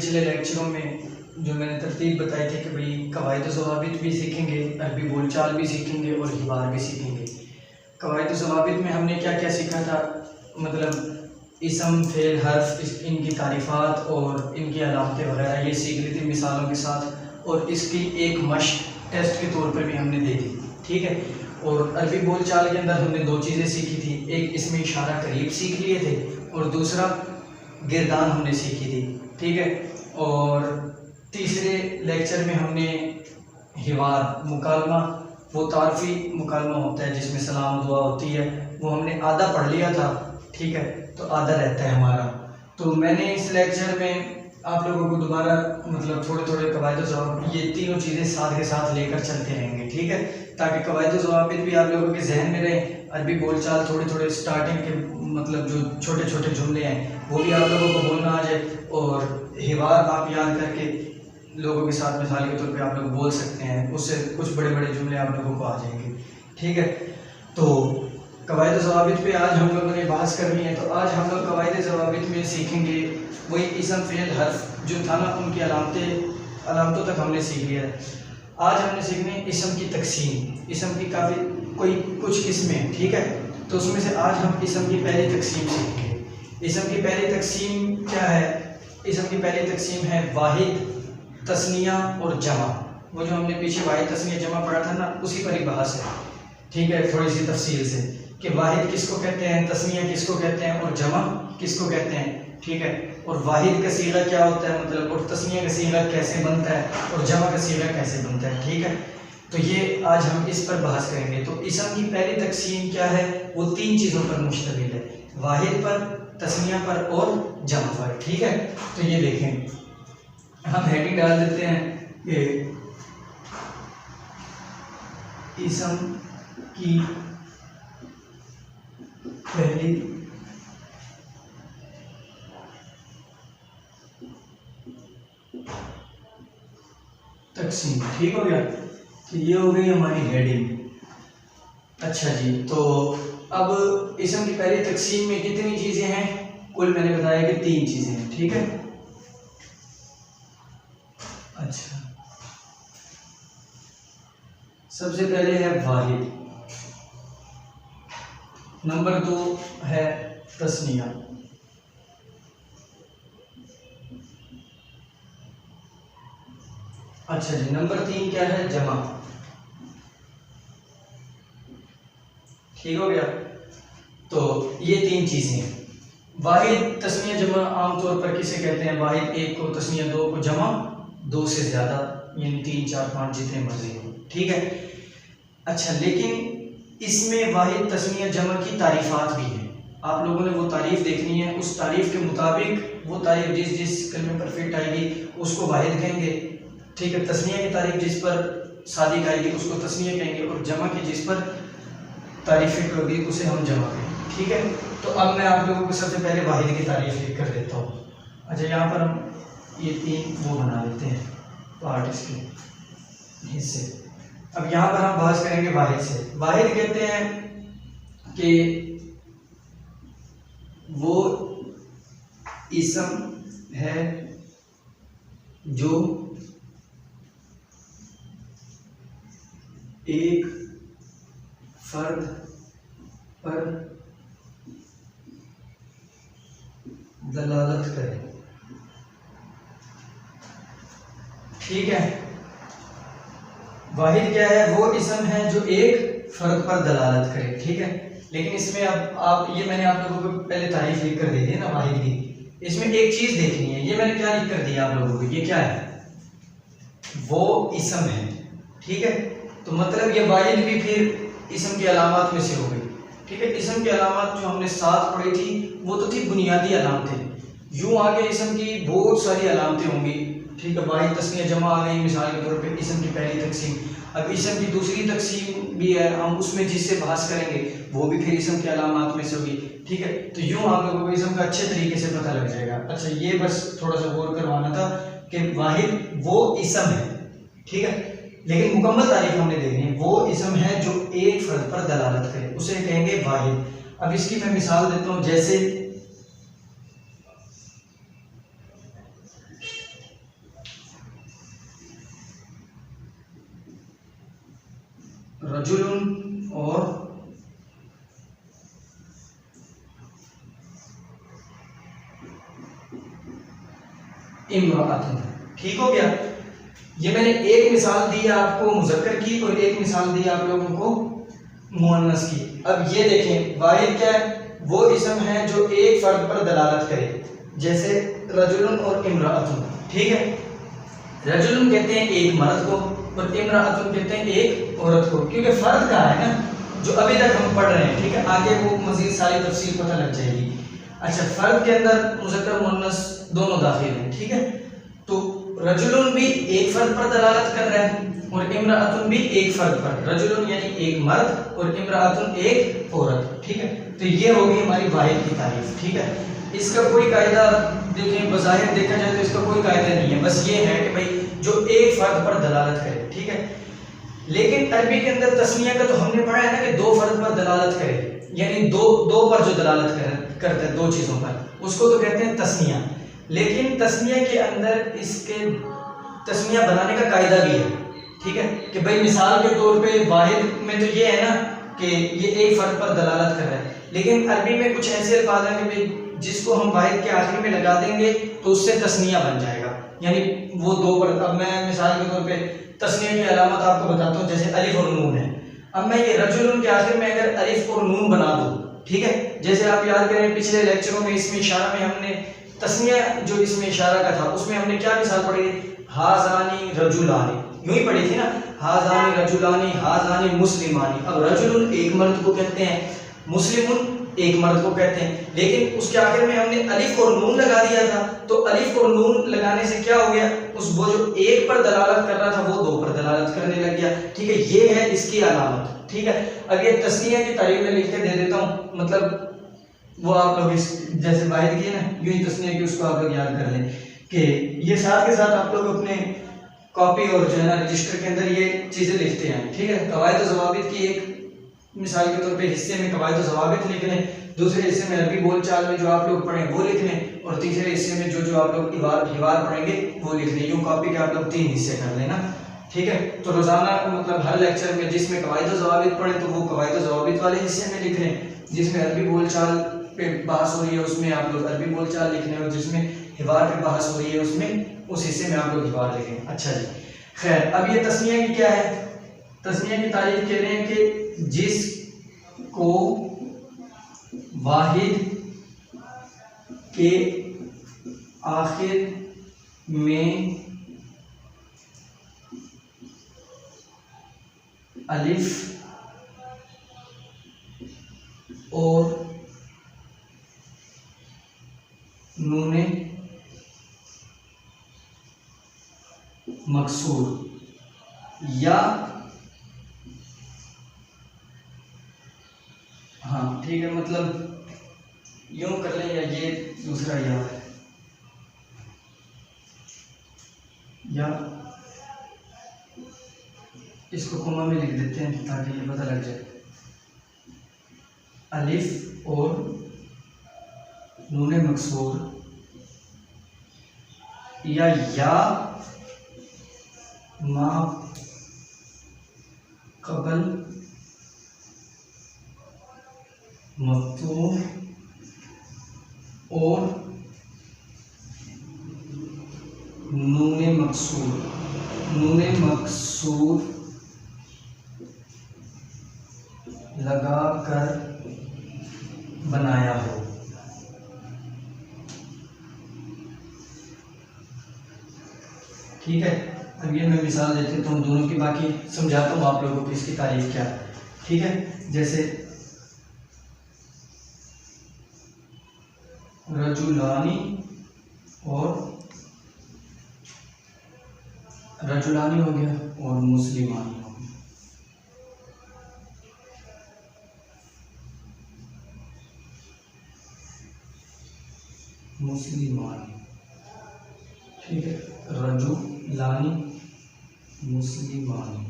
पिछले लेक्चरों में जो मैंने तरतीब बताई थी कि भाई कवायद ज़वाबित भी सीखेंगे, अरबी बोलचाल भी सीखेंगे और हिवार भी सीखेंगे। कवायद ज़वाबित में हमने क्या क्या सीखा था, मतलब इसम, फेल, हर्फ, इनकी तारीफ़ात और इनकी अलामतें वगैरह ये सीख ली थी मिसालों के साथ, और इसकी एक मश्क टेस्ट के तौर पर भी हमने दे दी, ठीक है। और अरबी बोलचाल के अंदर हमने दो चीज़ें सीखी थी, एक इसमें इशारा करीब सीख लिए थे और दूसरा गिरदान हमने सीखी थी, ठीक है। और तीसरे लेक्चर में हमने हिवार मुकालमा, वो तारफ़ी मुकालमा होता है जिसमें सलाम दुआ होती है, वो हमने आधा पढ़ लिया था, ठीक है, तो आधा रहता है हमारा। तो मैंने इस लेक्चर में आप लोगों को दोबारा मतलब थोड़े थोड़े कवायद ज़वाबित, ये तीनों चीज़ें साथ के साथ लेकर चलते रहेंगे, ठीक है, ताकि कवायद ज़वाबित भी आप लोगों के जहन में रहे, अरबी बोलचाल थोड़े थोड़े स्टार्टिंग के मतलब जो छोटे छोटे जुमले हैं वो भी आप लोगों को बोलना आ जाए, और हिवार आप याद करके लोगों के साथ मिसाल के तौर पे आप लोग बोल सकते हैं, उससे कुछ बड़े बड़े जुमले आप लोगों को आ जाएंगे, ठीक है। तो कवायद ज़वाबित पे आज हम लोगों ने बहस करनी है। तो आज हम लोग कवायद ज़वाबित में सीखेंगे वही इसम, फेल, हर्फ जो था ना, उनकी अलामतों तक हमने सीख लिया है। आज हमने सीखने इसम की तकसीम। इसम की काफ़ी कुछ किस्में हैं, ठीक है, तो उसमें से आज हम इसम की पहली तकसीम सीखेंगे। इसम की पहली तकसीम क्या है? इसम की पहली तकसीम है वाहिद, तस्निया और जमा। वो जो हमने पीछे वाहिद, तस्निया, जमा पढ़ा था ना, उसी पर ही बहस है, ठीक है, थोड़ी सी तफसील से कि वाहिद किसको कहते हैं, तस्निया किसको कहते हैं और जमा किसको कहते हैं, ठीक है। और वाहिद का सीगा क्या होता है मतलब, और तस्निया का सीगा कैसे बनता है और जमा का सीगा कैसे बनता है, ठीक है। तो ये आज हम इस पर बहस करेंगे। तो इसम की पहली तकसीम क्या है? वो तीन चीज़ों पर मुश्तमिल है, वाहिद पर, तस्निया पर और जमा पर, ठीक है। तो ये देखें, हम हेडिंग डाल देते हैं कि इसम की पहली तकसीम, ठीक हो गया। तो ये हो गई हमारी हेडिंग। अच्छा जी, तो अब इसम की पहली तकसीम में कितनी चीज़ें हैं? कुल मैंने बताया कि तीन चीज़ें हैं, ठीक है। अच्छा, सबसे पहले है वाहिद, नंबर 2 है तस्निया, अच्छा जी, नंबर 3 क्या है? जमा, ठीक हो गया। तो ये तीन चीज़ें हैं। वाहिद, तस्निया, जमा आमतौर पर किसे कहते हैं? वाहिद एक को, तस्निया दो को, जमा दो से ज़्यादा, यानी 3, 4, 5 जितने मर्जी हो, ठीक है। अच्छा, लेकिन इसमें वाहिद, तस्निया, जमा की तारीफ़ात भी हैं। आप लोगों ने वो तारीफ़ देखनी है, उस तारीफ़ के मुताबिक वो तारीफ़ जिस जिस कलमे पर फिट आएगी उसको वाहिद कहेंगे, ठीक है। तस्निया की तारीफ़ जिस पर सादिक आएगी उसको तस्निया कहेंगे, और जमा की जिस पर तारीफ़ फिट होगी उसे हम जमा कहेंगे, ठीक है। तो अब मैं आप लोगों को सबसे पहले वाहिद की तारीफ़ लिख कर देता हूँ। अच्छा, यहाँ पर हम ये तीन वो बना लेते हैं पार्ट, इसके हिस्से। अब यहाँ पर हम बहस करेंगे वाहिद से। वाहिद कहते हैं कि वो इसम है जो एक फर्द पर दलालत करे, ठीक है। वाहिद क्या है? वो इसम है जो एक फर्द पर दलालत करे, ठीक है। लेकिन इसमें अब आप ये मैंने आप लोगों को पहले तारीफ लिख कर दे दी ना वाहिद की, इसमें एक चीज देखनी है। ये मैंने क्या लिख कर दिया आप लोगों को? ये क्या है? वो इसम है, ठीक है। तो मतलब ये वाहिद भी फिर इसम की अलामत में से हो गई, ठीक है। इसम की अलामत जो हमने 7 पढ़ी थी वो तो थी बुनियादी अलामतें। यूं आगे इसम की बहुत सारी अलामतें होंगी, ठीक है। वाहिद, तस्निया, जमा आ गई मिसाल के तौर पे इसम की पहली तकसीम। अब इसम की दूसरी तकसीम भी है, हम उसमें जिससे बहस करेंगे वो भी फिर इसम की अलामत में से होगी, ठीक है। तो यूं आप लोगों को इसम का अच्छे तरीके से पता लग जाएगा। अच्छा, ये बस थोड़ा सा गौर करवाना था कि वाहिद वो इसम है, ठीक है, लेकिन मुकम्मल तारीफ हमने देखनी है। वो इसम है जो एक फर्द पर दलालत करे, उसे कहेंगे वाहिद। अब इसकी मैं मिसाल देता हूं, जैसे रजुलुन और इम्राअतुन। ठीक हो गया। ये मैंने एक मिसाल दी आपको मुज़क्कर की और एक मिसाल दी आप लोगों को मुअन्नस की। अब ये देखें वाहिद क्या है, वो इसम है जो एक फर्द पर दलालत करे, जैसे रजुलुन और इम्राअतुन। ठीक है, रजुलुन कहते हैं एक मर्द को और इम्राअतुन कहते हैं एक औरत को, क्योंकि फर्द कहा है ना जो अभी तक हम पढ़ रहे हैं। ठीक है, आगे वो मजीद सारी तफसील पता लग जाएगी। अच्छा, फर्द के अंदर मुज़क्कर मुअन्नस दोनों दाखिल हैं। ठीक है, तो रजुलुन भी एक फर्द पर दलालत कर रहा है और इम्राअतुन भी एक फर्द पर, रजुलुन यानी एक मर्द और इम्राअतुन एक औरत। ठीक है, तो ये होगी हमारी वाहिद की तारीफ। ठीक है, इसका कोई कायदा देखें, बज़ाहिर देखा जाए तो इसका कोई कायदा नहीं है, बस ये है कि भाई जो एक फर्द पर दलालत करे। ठीक है, लेकिन अरबी के अंदर तस्निया का तो हमने पढ़ा है ना कि दो फर्द पर दलालत करे, यानी दो पर जो दलालत करता है दो चीज़ों पर, उसको तो कहते हैं तस्निया। लेकिन तस्निया के अंदर इसके तस्निया बनाने का कायदा भी है। ठीक है, कि भाई मिसाल के तौर पे वाहिद में तो ये है ना कि ये एक फर्द पर दलालत कर रहा है, लेकिन अरबी में कुछ ऐसे अल्फाज हैं कि भाई जिसको हम वाहिद के आखिर में लगा देंगे तो उससे तस्निया बन जाएगा, यानी वो दो पर। अब मैं मिसाल के तौर पे तस्निया की अलामत आपको बताता हूँ, जैसे अलिफ और नून है। अब मैं ये रजुलुन के आखिर में अगर अलिफ और नून बना दूँ, ठीक है, जैसे आप याद करें पिछले लेक्चरों में इसमें इशारा में हमने तस्निया जो इसमें इशारा का था उसमें हमने क्या मिसाल पढ़ी, हाजानी रजुलानी, यूं ही पढ़ी थी ना, हाजानी रजुलानी हाजानी मुस्लिमानी। अब रजुलुन एक मर्द को कहते हैं, मुस्लिमुन एक मर्द को कहते हैं, लेकिन उसके आखिर में हमने अलिफ और नून लगा दिया था, तो अलिफ और नून लगाने से क्या हो गया, वो जो एक पर दलालत कर रहा था वो दो पर दलालत करने लग गया। ठीक है, ये है इसकी अलामत। ठीक है, अब ये तस्निया की तारीफ में लिख के दे देता हूँ, मतलब वो आप लोग इस जैसे वाहिद की है ना यूं ही तस्निया की, उसको आप लोग याद कर लें कि ये साथ के साथ आप लोग अपने कॉपी और जो है ना रजिस्टर के अंदर ये चीज़ें लिखते हैं। ठीक है, कवायद व ज़वाबित की एक मिसाल के तौर पे हिस्से में कवायद व ज़वाबित लिख लें, दूसरे हिस्से में अरबी बोलचाल में जो आप लोग पढ़ें वो लिख लें, और तीसरे हिस्से में जो आप लोग हिवार पढ़ेंगे वो लिख लें। यूँ कॉपी के आप लोग 3 हिस्से कर लेना। ठीक है, तो रोज़ाना मतलब हर लेक्चर में जिसमें कवायद व ज़वाबित पढ़ें तो वो कवायद व ज़वाबित वाले हिस्से में लिख लें, जिसमें अरबी बोलचाल पे बहस हो रही है उसमें आप लोग अरबी बोलचाल लिख लें, और जिसमें हिवार पे बहस हो रही है उसमें उस हिस्से में आप लोग हिवार लिखें। अच्छा जी, खैर अब ये तस्निया की क्या है, तस्निया की तारीफ कह रहे हैं कि जिसको वाहिद के आखिर में अलिफ और नूने मकसूर या, हाँ ठीक है, मतलब यूं कर लें, या ये दूसरा या है, या इसको कोमा में लिख देते हैं ताकि ये पता लग जाए, अलिफ और नूने मकसूर या मा कबल मफ्तूह और नूने मकसूर लगा कर बनाया हो। ठीक है, अब ये मैं मिसाल देते तो दोनों की, बाकी समझाता हूँ आप लोगों को इसकी तारीफ क्या है। ठीक है, जैसे रजुलानी हो गया और मुस्लिमानी हो गया। मुस्लिमानी, ठीक है, रजुलानी मुस्लिमानी।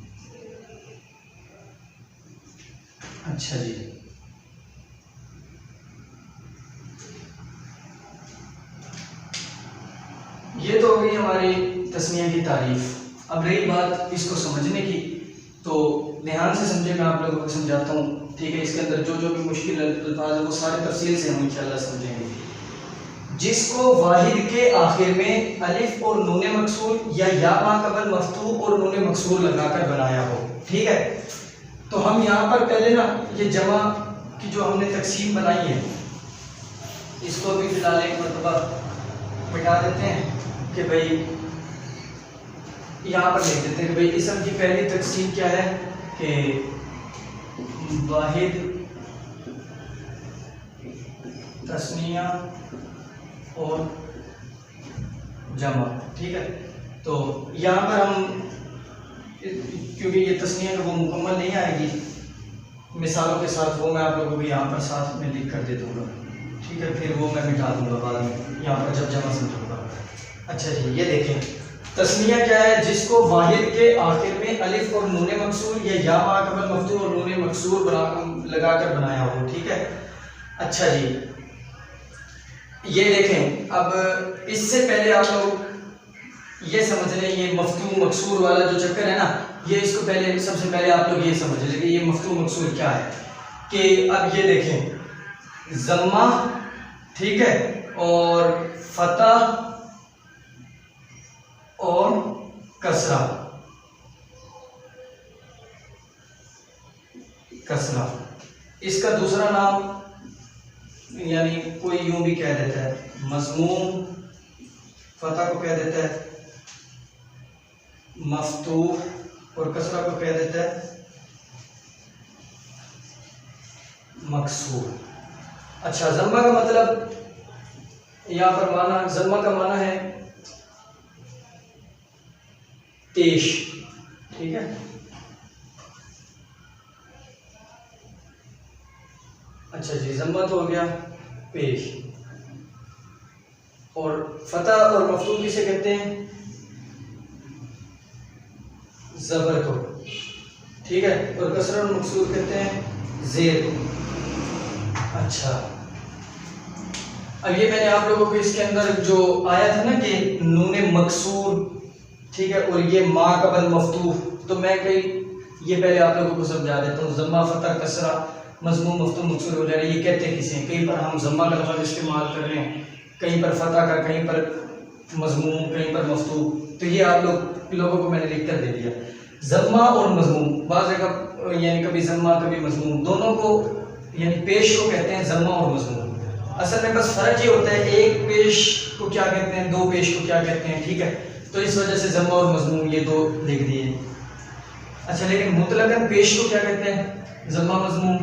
अच्छा जी, ये तो हो गई हमारी तस्निया की तारीफ। अब रही बात इसको समझने की, तो ध्यान से समझे, मैं आप लोगों को समझाता हूँ, ठीक है। इसके अंदर जो जो भी मुश्किल अल्फाज है वो सारे तफसील से हम इंशाल्लाह समझेंगे। जिसको वाहिद के आखिर में अलिफ और नून मकसूर या मा कबल मफ्तूह और नून मकसूर लगाकर बनाया हो, ठीक है। तो हम यहाँ पर पहले ना ये जमा की जो हमने तकसीम बनाई है इसको भी फिलहाल एक मरतबा मिटा देते हैं कि भाई यहाँ पर लिख देते हैं कि भाई इसम की पहली तकसीम क्या है कि वाहिद, तस्निया और जमा, ठीक है। तो यहाँ पर हम, क्योंकि ये तस्निया वो मुकम्मल नहीं आएगी मिसालों के साथ, वो मैं आप लोगों को यहाँ पर साथ में लिख कर दे दूँगा, ठीक है। फिर वो मैं मिटा दूँगा बाद में यहाँ पर जब जमा समझूँगा। अच्छा जी, ये देखें तस्निया क्या है, जिसको वाहिद के आखिर में अलिफ और नून मकसूर या मा कबल मफ्तूह और नून मकसूर लगाकर बनाया हो, ठीक है। अच्छा जी, ये देखें, अब इससे पहले आप लोग ये समझ लें, ये मफ्तूह मकसूर वाला जो चक्कर है ना, ये इसको पहले सबसे पहले आप लोग ये समझ लें कि ये मफ्तूह मकसूर क्या है। कि अब ये देखें ज़म्मा, ठीक है, और फतह और कसरा, कसरा इसका दूसरा नाम, यानी कोई यूं भी कह देता है मज़मूम, फतह को कह देता है मफ्तूह और कसरा को कह देता है मकसूर। अच्छा, ज़म्मा का मतलब यहाँ पर माना, ज़म्मा का माना है पेश, ठीक है। अच्छा जी, ज़म्मा तो हो गया पेश, और फतह और मफ्तूह किसे कहते हैं, ज़बर को, ठीक है, और कसरा और मकसूर कहते हैं ज़ेर को। अच्छा, अब ये मैंने आप लोगों को इसके अंदर जो आया था ना कि नून मकसूर, ठीक है, और ये मा कबल मफ्तूह, तो मैं कहीं ये पहले आप लोगों को समझा देता हूँ। ज़म्मा, फतह, कसरा, मज़मूम, मफ्तूह, मकसूर वगैरह ये कहते किसे हैं। कहीं पर हम ज़म्मा का लफ्ज़ इस्तेमाल कर रहे हैं, कहीं पर फतह का, कहीं पर मज़मूम, कहीं पर मफ्तूह। तो ये आप लोगों को मैंने लिख कर दे दिया। ज़म्मा और मज़मूम, बाज़ जगह यानी कभी ज़म्मा कभी मज़मूम, दोनों को यानी पेश को कहते हैं ज़म्मा और मज़मूम। असल में बस फ़र्क ये होता है, एक पेश को क्या कहते हैं, दो पेश को क्या कहते हैं, ठीक है। तो इस वजह से ज़म्मा और मज़मूम ये दो लिख दिए। अच्छा, लेकिन मुतलकन पेश को क्या कहते हैं, ज़म्मा, मज़मूम,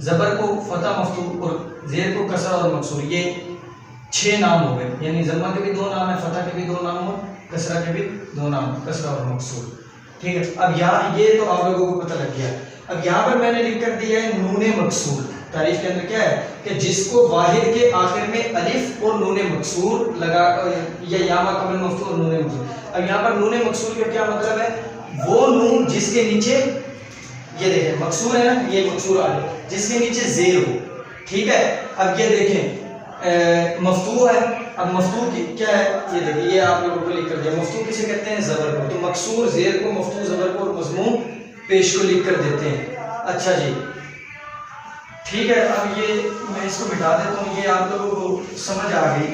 ज़बर को फतह, मफ्तूह, और ज़ेर को कसरा और मकसूर। ये 6 नाम हो गए, यानी ज़म्मा के भी 2 नाम है, फतह के भी 2 नाम हो, कसरा के भी 2 नाम, कसरा और मकसूर, ठीक है। अब यहाँ ये तो आप लोगों को पता लग गया। अब यहाँ पर मैंने लिख कर दिया है नून मकसूर। तारीफ के अंदर क्या है कि जिसको वाहिद के आखिर में अलिफ और नून मकसूर लगा या मा कबल मफ्तूह और नून मकसूर। अब यहाँ पर नून मकसूर का क्या मतलब है, वो नून जिसके नीचे, ये देखें मकसूर है ना, ये मकसूर आ गया, जिसके नीचे ज़ेर हो, ठीक है। अब ये देखें मफ्तूह है, अब मफ्तूह की क्या है, ये देखिए, ये आप लोगों को लिख कर दिया। मफ्तूह किसे कहते हैं, ज़बर को। तो मकसूर ज़ेर को, मफ्तूह ज़बर को, और मज़मूम पेश को लिख कर देते हैं। अच्छा जी, ठीक है। अब ये मैं इसको मिटा देता हूँ, ये आप लोगों को समझ आ गई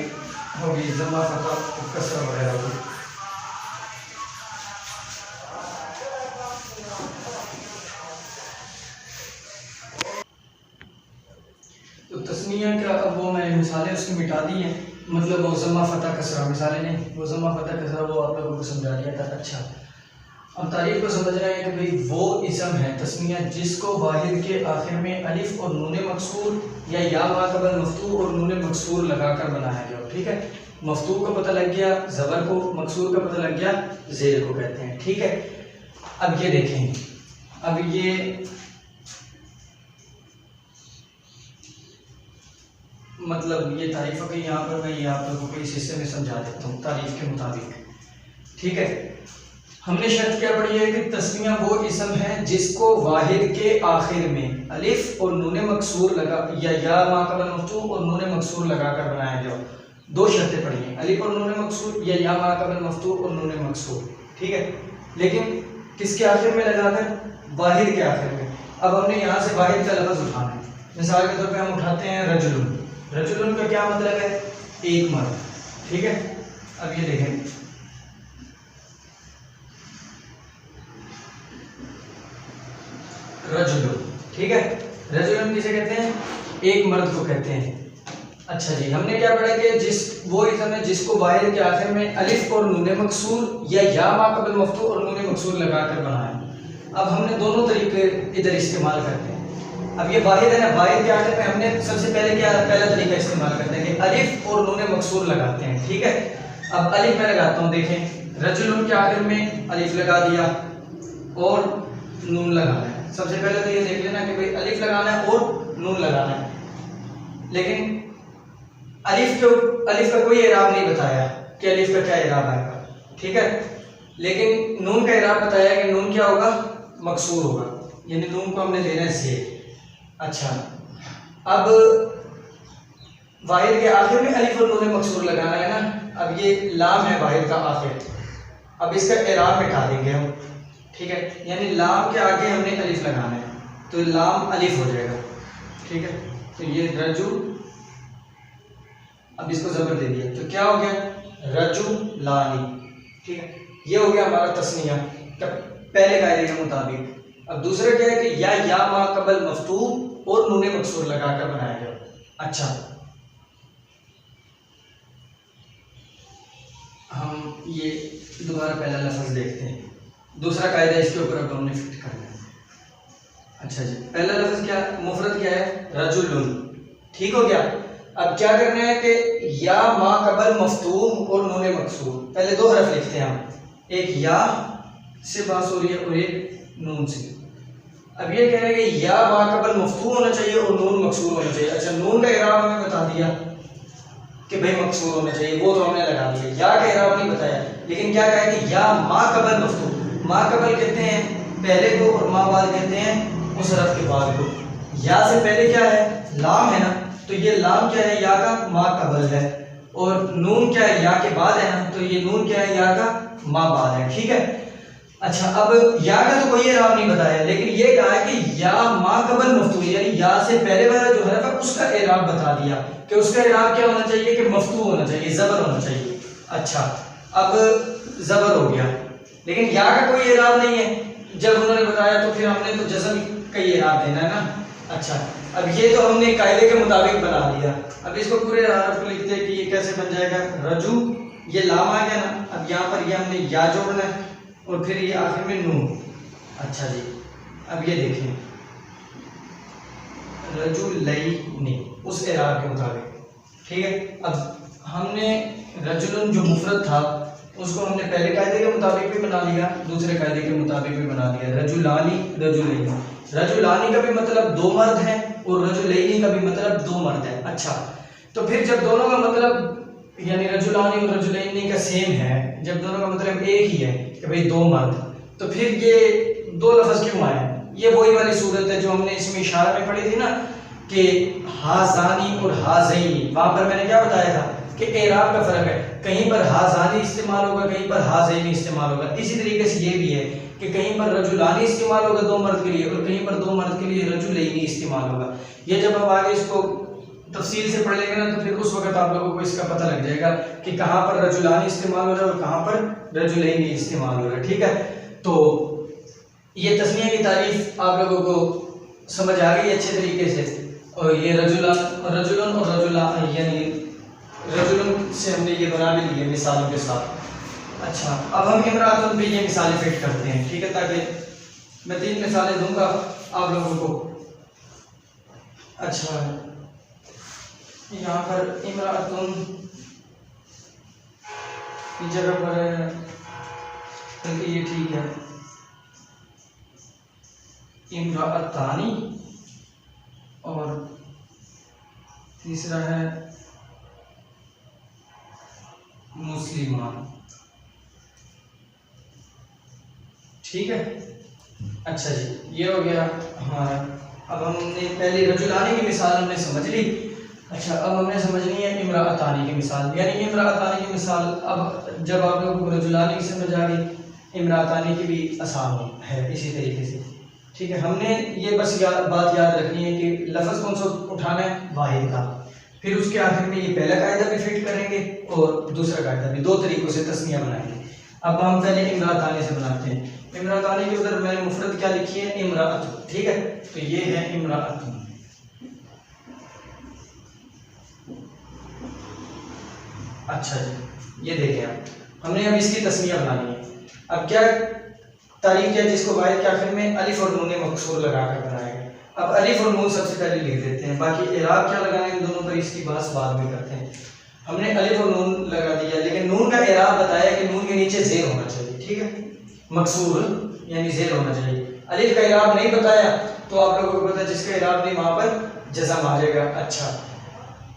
होगी ज़म्मा, फतह, कसरा वगैरह को। तो तस्निया का अब वो मैंने मिसालें उसकी मिटा दी हैं, मतलब वो ज़म्मा, फतह, कसरा मिसालें नहीं, वो ज़म्मा, फतह, कसरा वो आप लोगों को समझा दिया था। अच्छा, अब तारीफ को समझ रहे हैं कि भाई वो इसम है तस्निया जिसको वाहिद के आखिर में अलिफ और नून मकसूर या मा कबल मफ्तूह और नून मकसूर लगाकर बनाया गया, ठीक है। मफ्तूह का पता लग गया, ज़बर को, मकसूर का पता लग गया, ज़ेर को कहते हैं, ठीक है। अब ये देखें, अब ये मतलब ये तारीफ़ की यहाँ पर मैं ये आप लोगों को इस हिस्से में समझा देता हूँ तारीफ़ के मुताबिक, ठीक है। हमने शर्त क्या पढ़ी है कि तस्निया वो इसम है जिसको वाहिद के आखिर में अलिफ और नून मकसूर लगा या मा कबल मफ्तूह और नून मकसूर लगाकर बनाया गया। 2 शर्तें पढ़ी हैं, अलिफ और नून मकसूर या मा कबल मफ्तूह और नून मकसूर, ठीक है। लेकिन किसके आखिर में लगाकर? वाहिद के आखिर में। अब हमने यहाँ से वाहिद का लफ्ज़ उठाना है। मिसाल के तौर पे हम उठाते हैं रजुलुन। रजुलुन का क्या मतलब है? एक मर्द। ठीक है, अब ये देखें, रजुलुन। ठीक है, रजुलुन किसे कहते हैं? एक मर्द को कहते हैं। अच्छा जी, हमने क्या पढ़ा कि वो इसम है जिसको वाहिद के आखिर में अलिफ और नून मकसूर या मा कबल मफ्तू और नून मकसूर लगाकर बनाया। अब हमने दोनों तरीके इधर इस्तेमाल करते हैं। अब ये वाहिद है ना, वाहिद के आखिर में हमने सबसे पहले पहला तरीका इस्तेमाल करते हैं कि अलिफ और नून मकसूर लगाते हैं। ठीक है, अब अलिफ मैं लगाता हूँ, देखें रजुलुन के आखिर में अलिफ लगा दिया और नून लगाना है। सबसे पहले तो ये देख लेना कि भाई अलिफ लगाना है और नून लगाना है, लेकिन अलिफ का कोई इराब नहीं बताया कि अलिफ का क्या इराब आएगा। ठीक है, लेकिन नून का इराब बताया कि नून क्या होगा? मकसूर होगा, यानी नून को हमने देना है से। अच्छा, अब वाहिद के आखिर में अलिफ और नून मकसूर लगाना है ना। अब ये लाम है वाहिद का आखिर, अब इसका इराब मिटा देंगे हम। ठीक है, यानी लाम के आगे हमने अलिफ लगाना है, तो लाम अलिफ हो जाएगा। ठीक है, तो ये रजू, अब इसको जबर दे दिया तो क्या हो गया? रजुलानी। ठीक है, ये हो गया हमारा तस्निया पहले कायदे के मुताबिक। अब दूसरा क्या है कि या मा कबल मफ्तू और नून मकसूर लगाकर बनाया गया। अच्छा, हम ये दोबारा पहला लफ्ज़ देखते हैं, दूसरा कायदा इसके ऊपर अब हमने फिट करना है। अच्छा जी, पहला लफ्ज़ क्या? मुफरद क्या है? रजुलुन। ठीक हो गया। अब क्या करना है कि या मा कबल मफ्तूम और नून मकसूर, पहले दो हरफ लिखते हैं हम, एक या से बात हो रही है और एक नून से। अब ये कह रहे हैं कि या मा कबल मफ्तूम होना चाहिए और नून मकसूर होना चाहिए। अच्छा, नून का इराब हमें बता दिया कि भाई मकसूर होना चाहिए, वो तो हमने लगा दिया। या का इराब नहीं बताया, लेकिन क्या कहा कि या मा कबल मफ्तूम। मा कबल कहते हैं पहले को और मा बाद कहते हैं उस हरफ के बाद को। या से पहले क्या है? लाम है ना, तो ये लाम क्या है? या का मा कबल है। और नून क्या है? या के बाद है ना, तो ये नून क्या है? या का मा बाद है। ठीक है, अच्छा, अब या का तो कोई इराब नहीं बताया, लेकिन ये कहा है कि या मा कबल मफ्तू, यानी या से पहले वाला जो हरफ है उसका इराब बता दिया कि उसका इराब क्या होना चाहिए? कि मफ्तू होना चाहिए, जबर होना चाहिए। अच्छा, अब जबर हो गया, लेकिन या का कोई इराब नहीं है। जब उन्होंने बताया तो फिर हमने तो जज़म का ही इराब देना है ना। अच्छा, अब ये तो हमने कायदे के मुताबिक बना लिया। अब इसको पूरे हरफ को लिखते हैं कि ये कैसे बन जाएगा? रजू, ये लाम आ गया ना, अब यहाँ पर ये हमने या जोड़ना है और फिर ये आखिर में नून। अच्छा जी, अब ये देखें रजुलैनी उस इराब के मुताबिक। ठीक है, अब हमने रजुलन जो मुफरद था उसको हमने पहले कायदे के मुताबिक भी बना लिया, दूसरे कायदे के मुताबिक भी बना लिया। रजुलानी, रजुलैनी। रजुलानी का भी मतलब दो मर्द हैं और रजुलैनी का भी मतलब दो मर्द हैं। अच्छा, तो फिर जब दोनों का मतलब यानी रजुलानी और रजुलैनी का सेम है, जब दोनों का मतलब एक ही है कि भाई दो मर्द, तो फिर ये दो लफ्ज़ क्यों आए? ये वही वाली सूरत है जो हमने इसमें इशारा में पढ़ी थी ना कि हाजानी और हाजैनी। वहां पर मैंने क्या बताया था कि एराब का फर्क है, कहीं पर हाजानी इस्तेमाल होगा, कहीं पर हाजैनी इस्तेमाल होगा। इसी तरीके से ये भी है कि कहीं पर रजुलानी इस्तेमाल होगा दो मर्द के लिए और कहीं पर दो मर्द के लिए रजुलैनी इस्तेमाल होगा। ये जब हम आगे इसको तफसील से पढ़ लेंगे ना तो फिर उस वक्त आप लोगों को इसका पता लग जाएगा कि कहाँ पर रजुलानी इस्तेमाल हो रहा है और कहाँ पर रजुलैनी इस्तेमाल हो रहा है। ठीक है, तो ये तस्मीया की तारीफ आप लोगों को समझ आ गई अच्छे तरीके से। और ये रजुलन और रजुला यानी रजुलन से हमने ये बना भी लिए मिसालों के साथ। अच्छा, अब हम इमरातुन पे ये मिसालें फिट करते हैं। ठीक है, ताकि मैं 3 मिसालें दूंगा आप लोगों को। अच्छा, यहाँ पर इमरातुन की जगह पर है, क्योंकि ये ठीक है, इमरातानी, और तीसरा है मुस्लिमान। ठीक है, अच्छा जी, ये हो गया हमारा। अब हमने पहले रजुलानी की मिसाल हमने समझ ली। अच्छा, अब हमने समझनी है इमरातानी की मिसाल, यानी इमरातानी की मिसाल। अब जब आप लोगों को रजुलानी की समझ आ गई इमरातानी की भी आसान है इसी तरीके से। ठीक है, हमने ये बस बात याद रखनी है कि लफ्ज़ कौन सा उठाना है, वाहिद का। फिर उसके आखिर में ये पहला कायदा भी फिट करेंगे और दूसरा कायदा भी, दो तरीक़ों से तस्निया बनाएंगे। अब हम पहले इमरातानी से बनाते हैं। इमरातानी के उधर मैंने मुफरद क्या लिखी है, इमराअत। ठीक है, तो ये है इमराअत। अच्छा जी, ये देखें आप, हमने अब इसकी तस्निया बनानी है। अब क्या तारीफ है जिसको वाहिद के आखिर में अलिफ और नून मकसूर लगा कर बनाएंगे। अब अलिफ और नून सबसे पहले लिख देते हैं, बाकी इराब क्या लगाना है इन दोनों पर इसकी बात बाद में करते हैं। हमने अलिफ और नून लगा दिया, लेकिन नून का इराब बताया कि नून के नीचे ज़ेर होना चाहिए। ठीक है, मकसूर यानी ज़ेर होना चाहिए। अलिफ का इराब नहीं बताया तो आप लोगों को पता है जिसका इराब नहीं वहाँ पर जज़म आ जाएगा। अच्छा,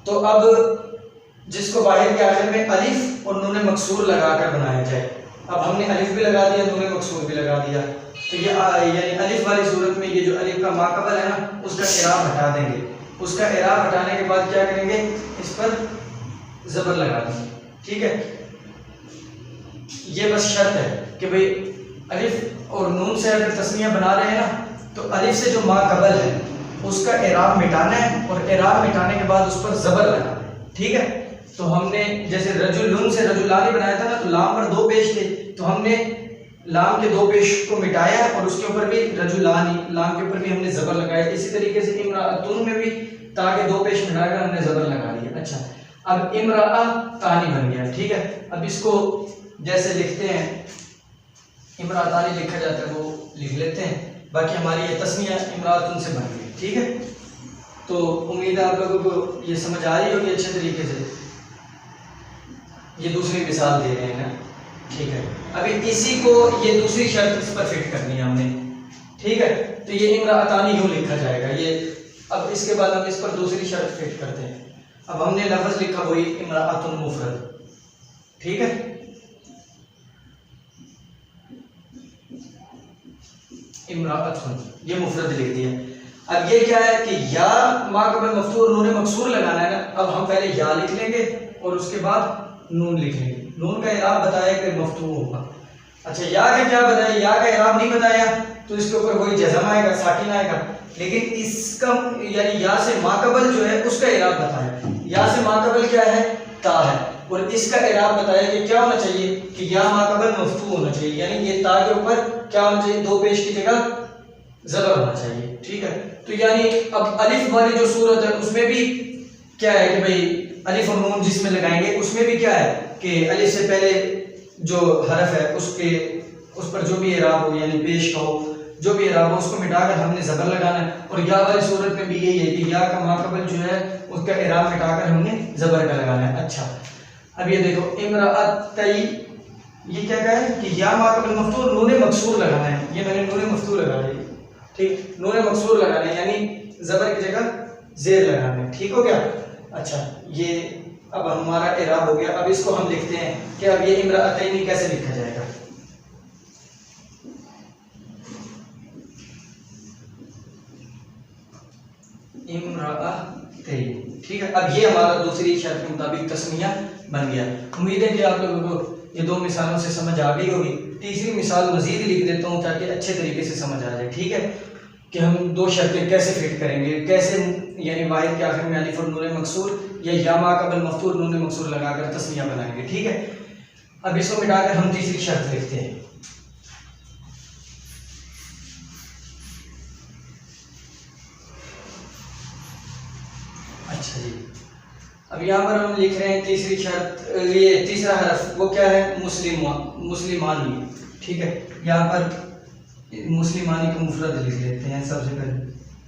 तो अब जिसको वाहिद के आखिर में अलिफ और नून मकसूर लगा कर बनाया जाए। अब हमने अलिफ भी लगा दिया, नून मकसूर भी लगा दिया, तो ये यानी अलिफ वाली सूरत में ये जो अलिफ का माकबल है ना, उसका इराब हटा देंगे। उसका इराब हटाने के बाद क्या करेंगे, इस पर ज़बर लगा देंगे। ठीक है, ये बस शर्त है कि भाई अलिफ और नून से अगर तस्निया बना रहे हैं ना, तो अलिफ से जो माकबल है उसका इराब मिटाना है और इराब मिटाने के बाद उस पर ज़बर लगाना है। ठीक है, तो हमने जैसे रजुलुन से रजुलानी बनाया था ना, तो लाम पर दो पेश थे, तो हमने लाम के दो पेश को मिटाया और उसके ऊपर भी रजुलानी, लाम के ऊपर भी हमने ज़बर लगाया। इसी तरीके से इमराअतुन में भी ताकि दो पेश मिटाकर हमने ज़बर लगा दिया। अच्छा, अब इमराअतानी बन गया। ठीक है, अब इसको जैसे लिखते हैं, इमराअतानी लिखा जाता है वो लिख लेते हैं, बाकी हमारी ये तस्निया इमराअतुन से बन गई। ठीक है, तो उम्मीद है आप लोगों को ये समझ आ रही होगी अच्छे तरीके से। ये दूसरी मिसाल दे रहे हैं ना। ठीक है, अभी इसी को ये दूसरी शर्त इस पर फिट करनी है हमने। ठीक है, तो ये इमराअतानी यूँ लिखा जाएगा ये। अब इसके बाद हम इस पर दूसरी शर्त फिट करते हैं। अब हमने लफ्ज़ लिखा वही इमराअतुन मुफरद। ठीक है, इमराअतुन ये मुफरद लिख दिया। अब ये क्या है कि या माकबल मफ्तूर नून मकसूर लगाना है ना। अब हम पहले या लिख लेंगे और उसके बाद नून लिख लेंगे। नून का इराब बताया कि मफ्तू होगा। अच्छा, या का क्या बताया, या का इराब नहीं बताया तो इसके ऊपर वही जज़म आएगा, साकिन आएगा, लेकिन इसका यानी या से माकबल जो है उसका इराब बताया। या से माकबल क्या है, ता है, और इसका इराब बताया कि क्या होना चाहिए कि या माकबल मफ्तू होना चाहिए, यानी ये ता के ऊपर क्या होना चाहिए, दो पेश की जगह ज़बर होना चाहिए। ठीक है, तो यानी अब अलिफ वाली जो सूरत है उसमें भी क्या है कि भाई अलिफ और नून जिसमें लगाएंगे उसमें भी क्या है कि अलिफ से पहले जो हरफ है उस पर जो भी इराब हो, यानी पेश का हो, जो भी इराब हो उसको मिटाकर हमने ज़बर लगाना है। और या वाली सूरत में भी यही है कि या का माकबल जो है उसका इराब मिटाकर हमने ज़बर का लगाना है। अच्छा, अब ये देखो इमराअतई, ये क्या कहा है कि या माकबल मफ्तूर नून मकसूर लगाना है। ये मैंने नून मकसूर लगा दी। ठीक, नून मकसूर लगाना है यानी ज़बर की जगह ज़ेर लगाना है। ठीक हो गया। अच्छा, ये अब हमारा इराब हो गया। अब इसको हम लिखते हैं कि अब ये इमराअतैनी कैसे लिखा जाएगा। इमराअतैनी। ठीक है, अब ये हमारा दूसरी शर्त के मुताबिक तस्निया बन गया। उम्मीद है कि आप लोगों को ये दो मिसालों से समझ आ गई होगी। तीसरी मिसाल मजीद लिख देता हूँ ताकि अच्छे तरीके से समझ आ जाए। ठीक है, कि हम दो शर्तें कैसे फिट करेंगे, कैसे यानी वाहिद के आखिर में अलिफ और नून मकसूर या माकबल मफ्तूर नून मकसूर लगाकर तस्निया बनाएंगे। ठीक है, अब इसको मिटाकर हम तीसरी शर्त लिखते हैं। अच्छा जी, अब यहाँ पर हम लिख रहे हैं तीसरी शर्त, ये तीसरा हरफ वो क्या है, मुस्लिमानी। ठीक है, यहाँ पर मुस्लिमानी का मुफरद लिख लेते हैं सबसे पहले।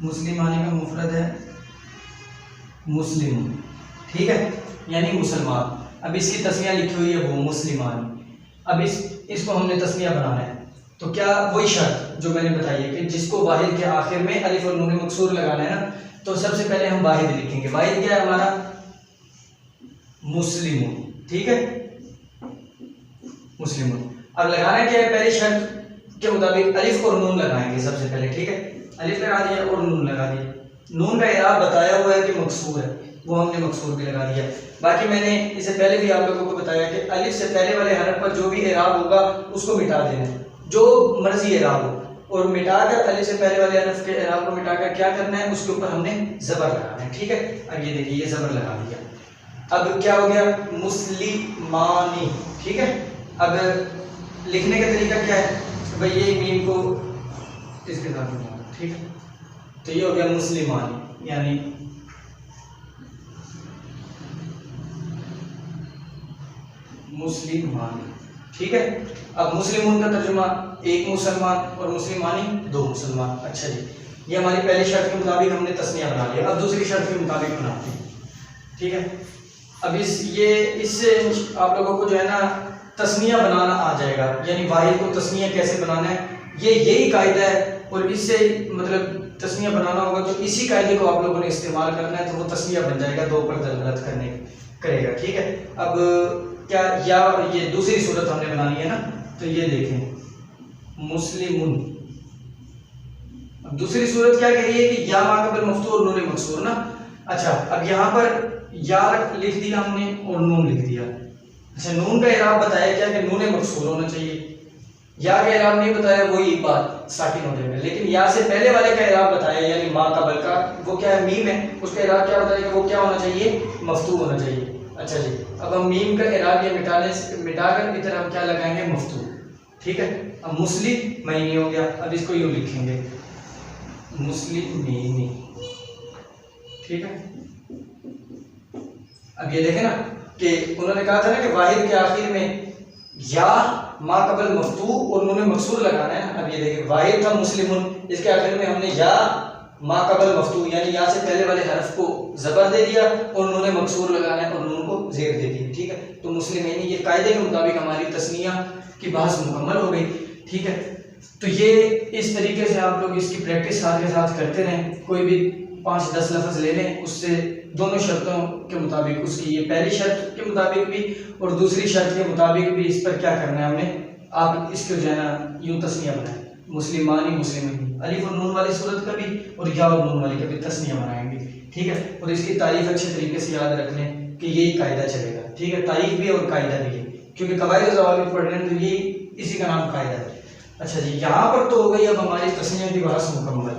मुस्लिमानी का मुफरद है मुस्लिम। ठीक है, यानी मुसलमान। अब इसकी तस्निया लिखी हुई है वो मुस्लिमानी। अब इसको हमने तस्निया बनाना है, तो क्या वही शर्त जो मैंने बताई है कि जिसको वाहिद के आखिर में अलिफ और नून मकसूर लगाना है ना, तो सबसे पहले हम वाहिद लिखेंगे। वाहिद क्या है हमारा, मुस्लिम। ठीक है, मुस्लिम। अब लगाना क्या है, पहली शर्त के मुताबिक अलिफ और नून लगाएंगे सबसे पहले। ठीक है, अलिफ लगा दिया और नून लगा दिया। नून का इराब बताया हुआ है कि मकसूर है, वो हमने मकसूर भी लगा दिया। बाकी मैंने इससे पहले भी आप लोगों को बताया कि अलिफ से पहले वाले हरफ पर जो भी एराब होगा उसको मिटा देना है, जो मर्जी एराब हो, और मिटाकर अलिफ से पहले वाले हरफ के एराब को मिटाकर क्या करना है, उसके ऊपर हमने ज़बर लगाना है। ठीक है, अब ये देखिए ये ज़बर लगा दिया। अब क्या हो गया, मुस्लिमानी। ठीक है, अब लिखने का तरीका क्या है, तो भाई ये मीम को इसके साथ मिलाना। ठीक है, तो ये हो गया मुस्लिमानी, यानी मुस्लिमानी। ठीक है, अब मुस्लिमून का तर्जुमा एक मुसलमान और मुस्लिमानी दो मुसलमान। अच्छा जी, ये हमारी पहली शर्त के मुताबिक हमने तस्निया बना लिया। अब दूसरी शर्त के मुताबिक बनाते हैं। ठीक है, अब इससे आप लोगों को जो है ना तस्निया बनाना आ जाएगा, यानी वाहिद को तस्निया कैसे बनाना है, यही कायदा है। और इससे मतलब तस्निया बनाना होगा तो इसी कायदे को आप लोगों ने इस्तेमाल करना है, तो वो तस्निया बन जाएगा, दो पर दलदलत करेगा। ठीक है, अब क्या या ये दूसरी सूरत हमने बनानी है ना, तो ये देखें मुस्लिमुन। अब दूसरी सूरत क्या कह रही है कि या मा कबल मफ्तूह और नून मकसूर ना। अच्छा, अब यहाँ पर या लिख दिया हमने और नून लिख दिया। अच्छा, नून का इराब बताया क्या कि नून मकसूर होना चाहिए, या का इराब नहीं बताया, वही बात साकिन हो जाएगा। लेकिन या से पहले वाले का इराब बताया, यानी मा कबल का, वो क्या है, मीम है, उसका इराब क्या बताया कि वो क्या होना चाहिए, मफ्तूह होना चाहिए। अच्छा जी, अब हम मीम का इराब ये मिटाकर इधर हम क्या लगाएंगे, मफ्तूह। ठीक है, अब मुस्लिम महीनी हो गया, अब इसको यूँ लिखेंगे मुस्लिम महीनी। ठीक है, अब ये देखें ना कि उन्होंने कहा था ना कि वाहिद के आखिर में या मा कबल मफ्तूह और नून मकसूर लगाना है। अब ये देखें वाहिद था मुस्लिमुन, इसके आखिर में हमने या मा कबल मफ्तूह यानी या से पहले वाले हरफ को ज़बर दे दिया और नून मकसूर लगाना है और नून को ज़ेर दे दी। ठीक है, तो मुस्लिमैनी ये कायदे के मुताबिक हमारी तस्निया की बहस मुकम्मल हो गई। ठीक है, तो ये इस तरीके से आप लोग इसकी प्रैक्टिस साथ के साथ करते रहें। कोई भी 5-10 लफ्ज़ ले लें, उससे दोनों शर्तों के मुताबिक, उसकी ये पहली शर्त के मुताबिक भी और दूसरी शर्त के मुताबिक भी इस पर क्या करना है हमने, आप इसको जो है ना यूँ तस्निया बनाएं, मुस्लिमानी मुस्लिमैनी, अलिफ और नून वाली सूरत का भी और या और नून वाली का भी तस्निया बनाएंगे। ठीक है, और इसकी तारीफ अच्छे तरीके से याद रख लें कि यही कायदा चलेगा। ठीक है, तारीफ भी और कायदा भी है, क्योंकि कवायद और ज़वाबित पढ़ रहे हैं तो यही इसी का नाम कायदा है। अच्छा जी, यहाँ पर तो हो गई अब हमारी तस्निया की बहस मुकम्मल।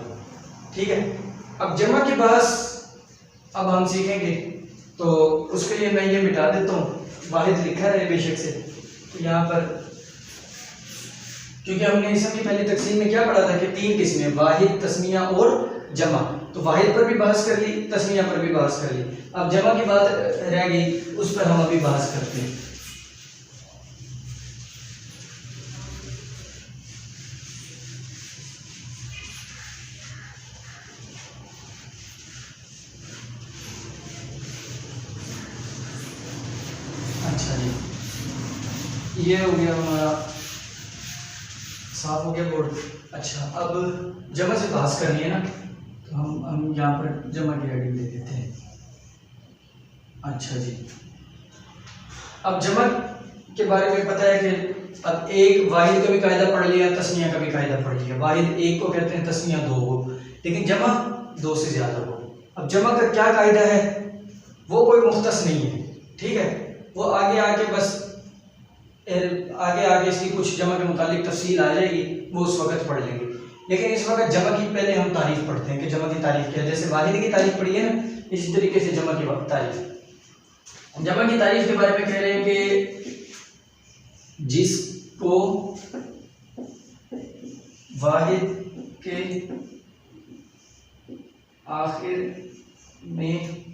ठीक है, अब जमा की बहस अब हम सीखेंगे, तो उसके लिए मैं ये मिटा देता हूँ, वाहिद लिखा है बेशक से, तो यहाँ पर क्योंकि हमने इसकी पहली तकसीम में क्या पढ़ा था कि 3 किस्में, वाहिद, तस्निया और जमा। तो वाहिद पर भी बहस कर ली, तस्निया पर भी बहस कर ली, अब जमा की बात रह गई, उस पर हम अभी बहस करते हैं। अच्छा जी, ये हो गया हमारा, साफ हो गया बोर्ड। अच्छा, अब जमा से बहस करनी है ना, तो हम यहाँ पर जमा की हेडिंग दे देते हैं। अच्छा जी, अब जमा के बारे में पता है कि अब एक वाहिद का भी कायदा पढ़ लिया, तस्निया का भी कायदा पढ़ लिया। वाहिद एक को कहते हैं, तस्निया 2 को, लेकिन जमा 2 से ज़्यादा हो। अब जमा का क्या कायदा है, वो कोई मुख्तस नहीं है। ठीक है, वो आगे आके बस आगे इसकी कुछ जमा के मुतालिक तफसील आ जाएगी, वो उस वक्त पढ़ लेंगे। लेकिन इस वक्त जमा की पहले हम तारीफ पढ़ते हैं कि जमा की तारीफ क्या है। जैसे वाहिद की तारीफ पढ़ी है ना, इसी तरीके से जमा की तारीफ। जमा की तारीफ के बारे में कह रहे हैं कि जिसको वाहिद के आखिर में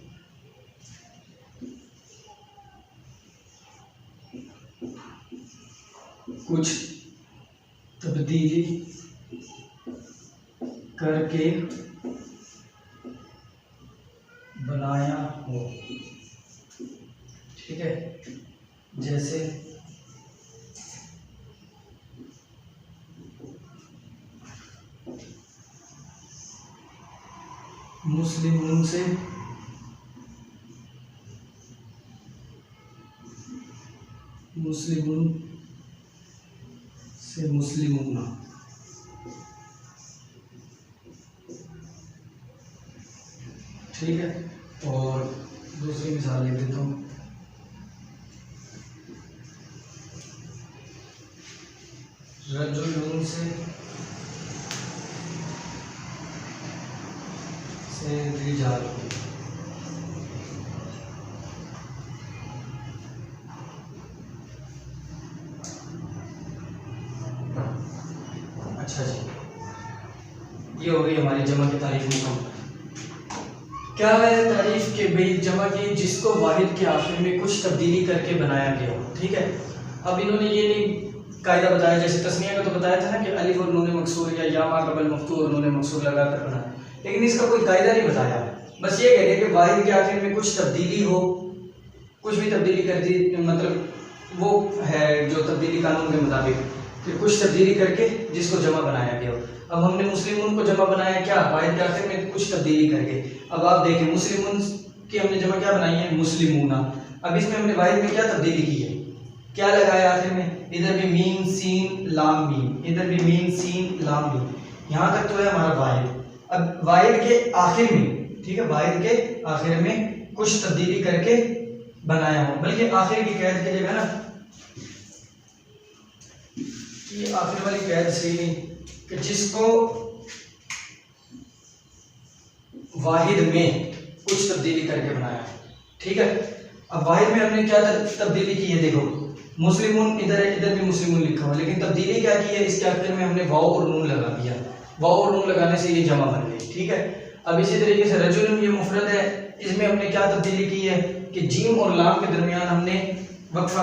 कुछ तब्दीली करके बनाया हो। ठीक है, जैसे मुस्लिमून से मुस्लिमूना। ठीक है, और दूसरी मिसाल लिख देता हूँ। रजुलुन से रिजाल। अच्छा जी, ये हो गई हमारी जमा की तारीफ मुकम्मल। क्या है तारीफ के भाई जमा की जिसको वाहिद के आखिर में कुछ तब्दीली करके बनाया गया हो। ठीक है, अब इन्होंने ये नहीं कायदा बताया, जैसे तस्निया का तो बताया था ना कि अलिफ और नून मकसूर या मा कबल मफ्तू और नून मकसूर लगा कर बनाया, लेकिन इसका कोई कायदा नहीं बताया। बस ये कह रहे कि वाहिद के आखिर में कुछ तब्दीली हो, कुछ भी तब्दीली कर दी, मतलब वो है जो तब्दीली कानून के मुताबिक कि कुछ तब्दीली करके जिसको जमा बनाया गया हो। अब हमने मुस्लिमून को जमा बनाया क्या, वाहिद के आखिर में कुछ तब्दीली करके। अब आप देखें मुस्लिमून की हमने जमा क्या बनाई है, मुस्लिमूना। अब इसमें हमने वाहिद में क्या तब्दीली की है, क्या लगाया आखिर में, इधर भी मीम सीन लाम मीम, इधर भी मीम सीन लाम मीम, यहाँ तक तो है हमारा वाहिद। अब वाहिद के आखिर में, ठीक है, वाहिद के आखिर में कुछ तब्दीली करके बनाया हो, बल्कि आखिर की कैद की जगह ना, ये आखिर वाली कैद सही नहीं, कि जिसको वाहिद में कुछ तब्दीली करके बनाया। ठीक है, अब वाहिद में हमने क्या तब्दीली की है, देखो मुस्लिमून इधर है, इधर भी मुस्लिमून लिखा हुआ, लेकिन तब्दीली क्या की है, इसके आखिर में हमने वाव और नून लगा दिया। वाव और नून लगाने से ये जमा बन गई। ठीक है, अब इसी तरीके से रजुलन ये मुफरद है, इसमें हमने क्या तब्दीली की है कि जीम और लाम के दरमियान हमने वक्फा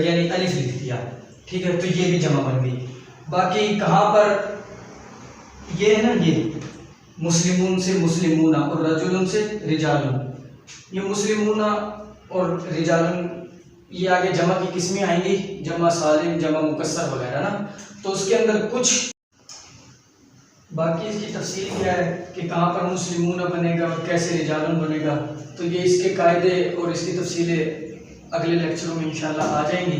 यानी अलिफ लिख दिया। ठीक है, तो ये भी जमा बन गई। बाकी कहाँ पर ये है ना, ये मुस्लिमून से मुस्लिमूना और रजुलन से रिजालुन, ये मुस्लिमूना और रिजालुन ये आगे जमा की किस्में आएंगी, जमा सालिम, जमा मुकस्सर वगैरह ना, तो उसके अंदर कुछ बाकी इसकी तफसील क्या है कि कहाँ पर मुस्लिमूना बनेगा और कैसे रिजालुन बनेगा, तो ये इसके कायदे और इसकी तफसीलें अगले लेक्चरों में इंशाल्लाह आ जाएंगी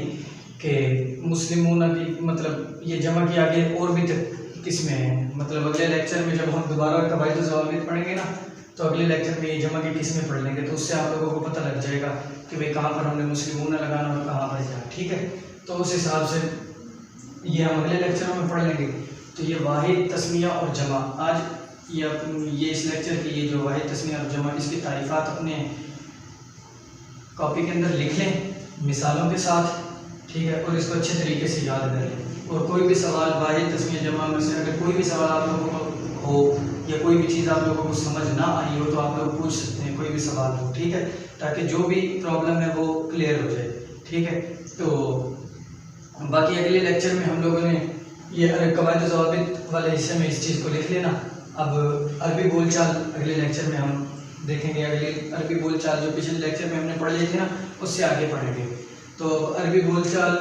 कि मुस्लिमूना की मतलब ये जमा की आगे और भी किस्में हैं। मतलब अगले लेक्चर में जब हम दोबारा कवायद ज़वाबित पढ़ेंगे ना, तो अगले लेक्चर में ये जमा की किस्में पढ़ लेंगे, तो उससे आप लोगों को पता लग जाएगा कि भाई कहाँ पर हमने मुस्लिमूना लगाना और कहाँ पर जाना। ठीक है, तो उस हिसाब से ये हम अगले लेक्चरों में पढ़ लेंगे। तो ये वाहिद, तस्मिया और जमा, आज ये इस लेक्चर की ये जो वाहिद, तस्मिया और जमा, इसकी तारीफ़ात अपने कॉपी के अंदर लिख लें मिसालों के साथ। ठीक है, और इसको अच्छे तरीके से याद कर लें। और कोई भी सवाल वाहिद, तस्मिया, जमा में से अगर कोई भी सवाल आप लोगों को हो या कोई भी चीज़ आप लोगों को समझ ना आई हो, तो आप लोग पूछ सकते हैं, कोई भी सवाल हो। ठीक है, ताकि जो भी प्रॉब्लम है वो क्लियर हो जाए। ठीक है, तो बाकी अगले लेक्चर में हम लोगों ने ये कवायद ज़वाबित वाले हिस्से में इस चीज़ को लिख लेना। अब अरबी बोलचाल अगले लेक्चर में हम देखेंगे। अगले अरबी बोलचाल जो पिछले लेक्चर में हमने पढ़ ली थी ना, उससे आगे पढ़ेंगे। तो अरबी बोलचाल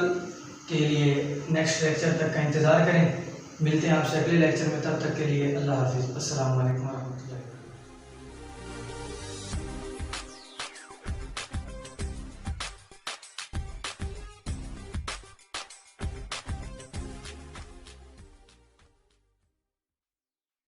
के लिए नेक्स्ट लेक्चर तक का इंतज़ार करें। मिलते हैं आपसे अगले लेक्चर में, तब तक के लिए अल्लाह हाफिज़। अस्सलाम वालेकुम।